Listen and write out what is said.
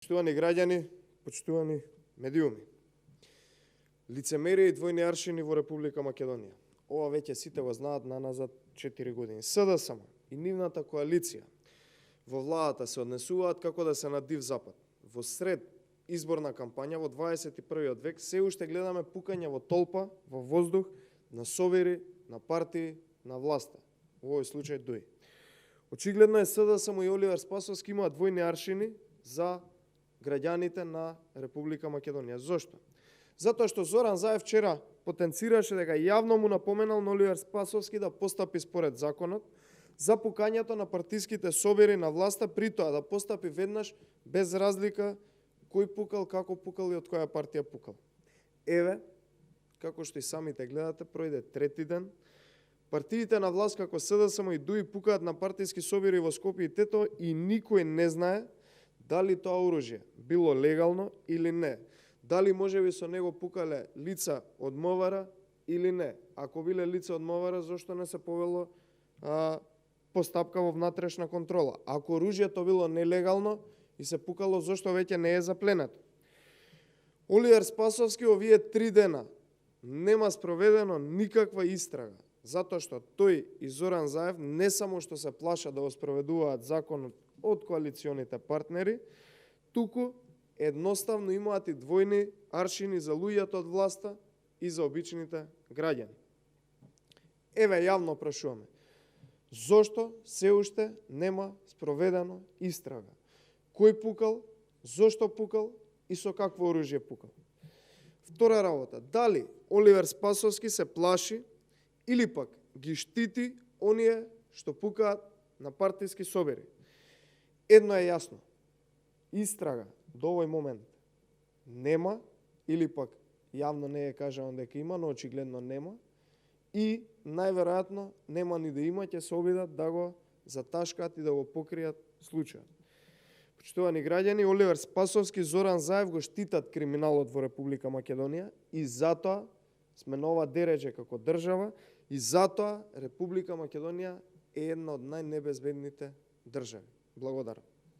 Почитувани граѓани, почитувани медиуми. Лицемерие и двојни аршини во Република Македонија. Ова веќе сите го знаат наназад 4 години. СДСМ и нивната коалиција во владата се однесуваат како да се на див запад. Во сред изборна кампања во 21. век се уште гледаме пукање во толпа, во воздух, на собери, на партии, на власта. Во овој случај ДУИ. Очигледно е СДСМ и Оливер Спасовски имаат двојни аршини за граѓаните на Република Македонија. Зошто? Затоа што Зоран Заев вчера потенцираше дека јавно му напоменал на Оливер Спасовски да постапи според законот за пукањето на партиските собери на власта, при тоа да постапи веднаш без разлика кој пукал, како пукал и од која партија пукал. Еве, како што и самите гледате, пројде трети ден. Партиите на власт како СДСМ и ДУИ пукаат на партиски собери во Скопје и Тетово и никој не знае дали тоа оружје било легално или не. Дали можеби со него пукале лица од МВР или не. Ако биле лица од МВР, зошто не се повело постапка во внатрешна контрола? Ако оружјето било нелегално и се пукало, зошто веќе не е запленато? Оливер Спасовски овие 3 дена нема спроведено никаква истрага, затоа што тој и Зоран Заев не само што се плаша да го спроведуваат законот од коалиционите партнери, туку едноставно имаат и двојни аршини за луѓето од власта и за обичните граѓани. Еве јавно прашуваме, зошто се уште нема спроведено истрага? Кој пукал, зошто пукал и со какво оружје пукал? Втора работа, дали Оливер Спасовски се плаши или пак ги штити оние што пукаат на партиски собери? Едно е јасно, истрага до овој момент нема, или пак јавно не е кажано дека има, но очигледно нема, и најверојатно нема ни да има, ќе се обидат да го заташкаат и да го покријат случајот. Почитувани граѓани, Оливер Спасовски и Зоран Заев го штитат криминалот во Република Македонија и затоа сме на ова дередже како држава и затоа Република Македонија е една од најнебезбедните држави. Благодарам.